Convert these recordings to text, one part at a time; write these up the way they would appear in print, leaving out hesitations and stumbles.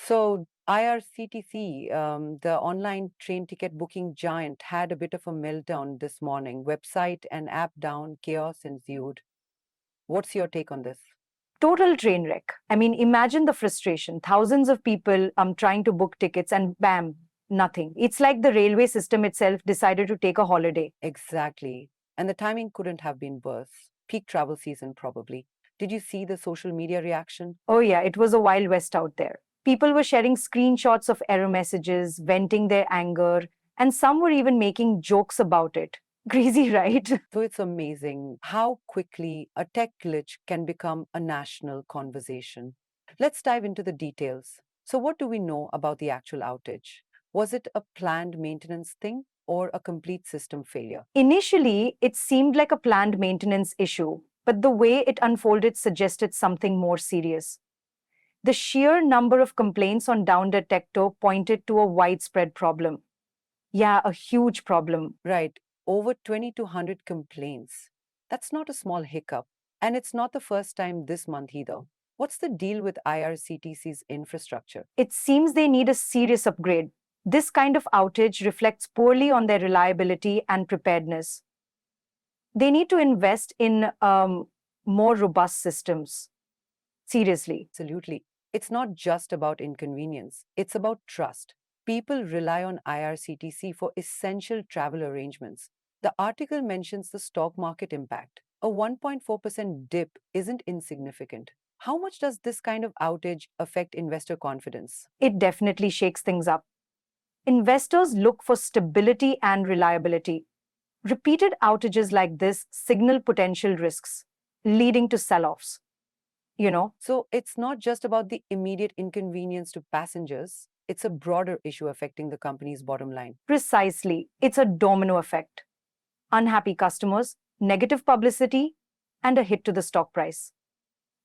So IRCTC, the online train ticket booking giant, had a bit of a meltdown this morning. Website and app down, chaos ensued. What's your take on this? Total train wreck. I mean, imagine the frustration. Thousands of people trying to book tickets and bam, nothing. It's like the railway system itself decided to take a holiday. Exactly. And the timing couldn't have been worse. Peak travel season, probably. Did you see the social media reaction? Oh, yeah, it was a wild west out there. People were sharing screenshots of error messages, venting their anger, and some were even making jokes about it. Crazy, right? So it's amazing how quickly a tech glitch can become a national conversation. Let's dive into the details. So, what do we know about the actual outage? Was it a planned maintenance thing or a complete system failure? Initially, it seemed like a planned maintenance issue, but the way it unfolded suggested something more serious. The sheer number of complaints on Down.Detector pointed to a widespread problem. Yeah, a huge problem. Right, over 2,200 complaints. That's not a small hiccup. And it's not the first time this month either. What's the deal with IRCTC's infrastructure? It seems they need a serious upgrade. This kind of outage reflects poorly on their reliability and preparedness. They need to invest in more robust systems. Seriously. Absolutely. It's not just about inconvenience, it's about trust. People rely on IRCTC for essential travel arrangements. The article mentions the stock market impact. A 1.4% dip isn't insignificant. How much does this kind of outage affect investor confidence? It definitely shakes things up. Investors look for stability and reliability. Repeated outages like this signal potential risks, leading to sell offs. So it's not just about the immediate inconvenience to passengers, it's a broader issue affecting the company's bottom line. Precisely, it's a domino effect. Unhappy customers, negative publicity, and a hit to the stock price.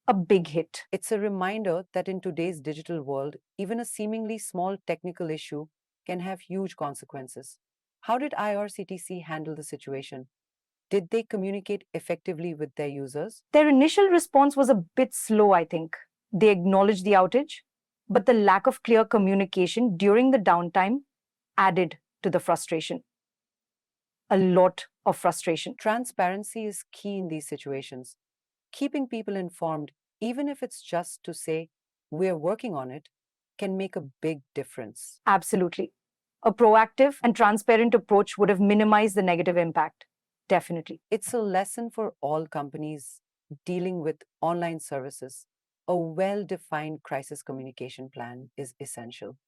A big hit. It's a reminder that in today's digital world, even a seemingly small technical issue can have huge consequences. How did IRCTC handle the situation? Did they communicate effectively with their users? Their initial response was a bit slow, I think. They acknowledged the outage, but the lack of clear communication during the downtime added to the frustration. A lot of frustration. Transparency is key in these situations. Keeping people informed, even if it's just to say, we're working on it, can make a big difference. Absolutely. A proactive and transparent approach would have minimized the negative impact. Definitely. It's a lesson for all companies dealing with online services. A well defined crisis communication plan is essential.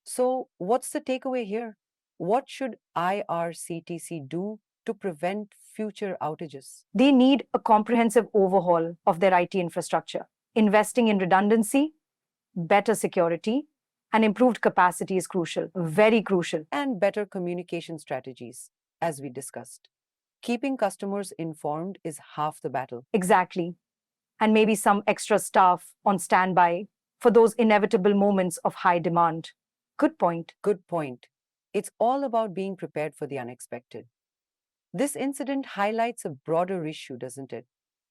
So, what's the takeaway here? What should IRCTC do to prevent future outages? They need a comprehensive overhaul of their IT infrastructure. Investing in redundancy, better security, and improved capacity is crucial, very crucial. And better communication strategies, as we discussed. Keeping customers informed is half the battle. Exactly. And maybe some extra staff on standby for those inevitable moments of high demand. Good point. Good point. It's all about being prepared for the unexpected. This incident highlights a broader issue, doesn't it?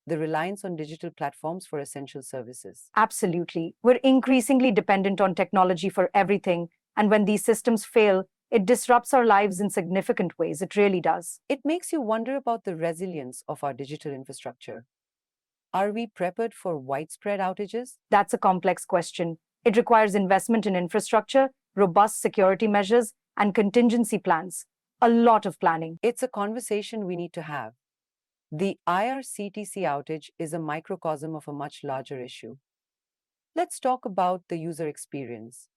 The reliance on digital platforms for essential services. Absolutely. We're increasingly dependent on technology for everything. And when these systems fail, it disrupts our lives in significant ways. It really does. It makes you wonder about the resilience of our digital infrastructure. Are we prepared for widespread outages? That's a complex question. It requires investment in infrastructure, robust security measures, and contingency plans. A lot of planning. It's a conversation we need to have. The IRCTC outage is a microcosm of a much larger issue. Let's talk about the user experience.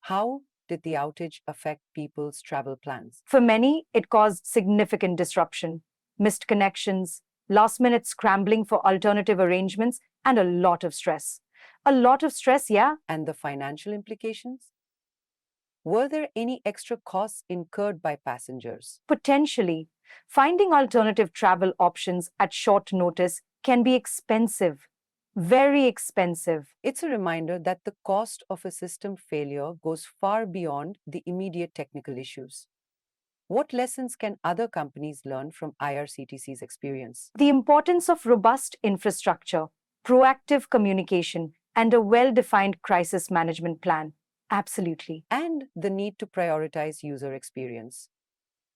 How did the outage affect people's travel plans? For many, it caused significant disruption, missed connections, last minute scrambling for alternative arrangements, and a lot of stress. A lot of stress, yeah. And the financial implications? Were there any extra costs incurred by passengers? Potentially, finding alternative travel options at short notice can be expensive, very expensive. It's a reminder that the cost of a system failure goes far beyond the immediate technical issues. What lessons can other companies learn from IRCTC's experience? The importance of robust infrastructure, proactive communication, and a well defined crisis management plan. Absolutely. and the need to prioritize user experience.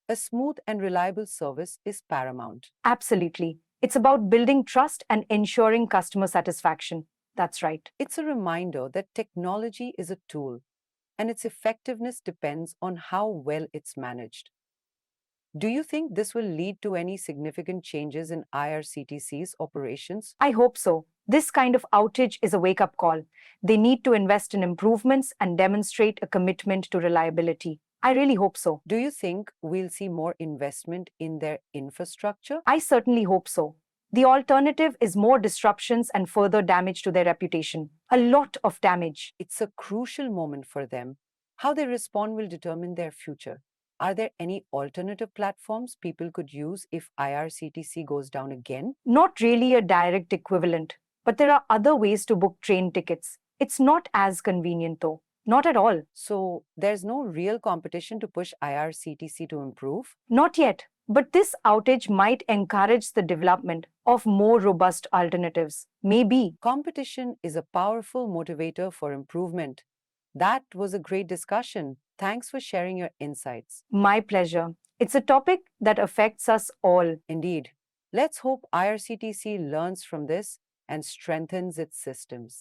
A smooth and reliable service is paramount. Absolutely. It's about building trust and ensuring customer satisfaction. That's right. It's a reminder that technology is a tool, and its effectiveness depends on how well it's managed. Do you think this will lead to any significant changes in IRCTC's operations? I hope so. This kind of outage is a wake up call. They need to invest in improvements and demonstrate a commitment to reliability. I really hope so. Do you think we'll see more investment in their infrastructure? I certainly hope so. The alternative is more disruptions and further damage to their reputation. A lot of damage. It's a crucial moment for them. How they respond will determine their future. Are there any alternative platforms people could use if IRCTC goes down again? Not really a direct equivalent, but there are other ways to book train tickets. It's not as convenient though. Not at all. So there's no real competition to push IRCTC to improve? Not yet. But this outage might encourage the development of more robust alternatives. Maybe. Competition is a powerful motivator for improvement. That was a great discussion. Thanks for sharing your insights. My pleasure. It's a topic that affects us all. Indeed. Let's hope IRCTC learns from this and strengthens its systems.